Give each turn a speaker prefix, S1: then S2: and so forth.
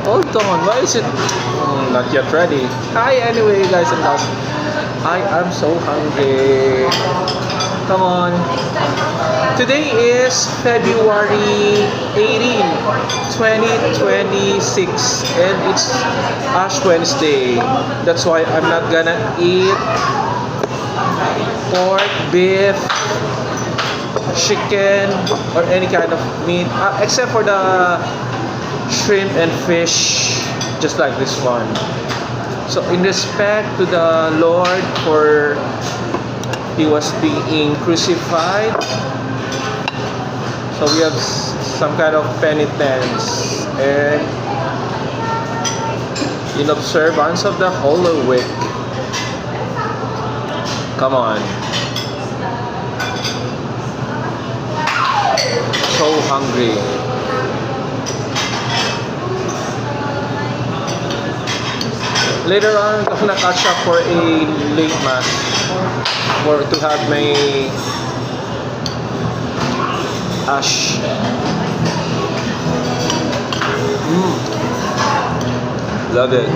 S1: Hold on, why is it not yet ready? Hi, anyway, guys and gals. I am so hungry. Come on. Today is February 18, 2026, and it's Ash Wednesday. That's why I'm not gonna eat pork, beef, chicken, or any kind of meat, except for the shrimp and fish, just like this one. So in respect to the Lord, for he was being crucified, so we have some kind of penitence, and in observance of the Holy Week. Come on. So hungry. Later on, I'm gonna catch up for a late mass, or to have my ash. Love it.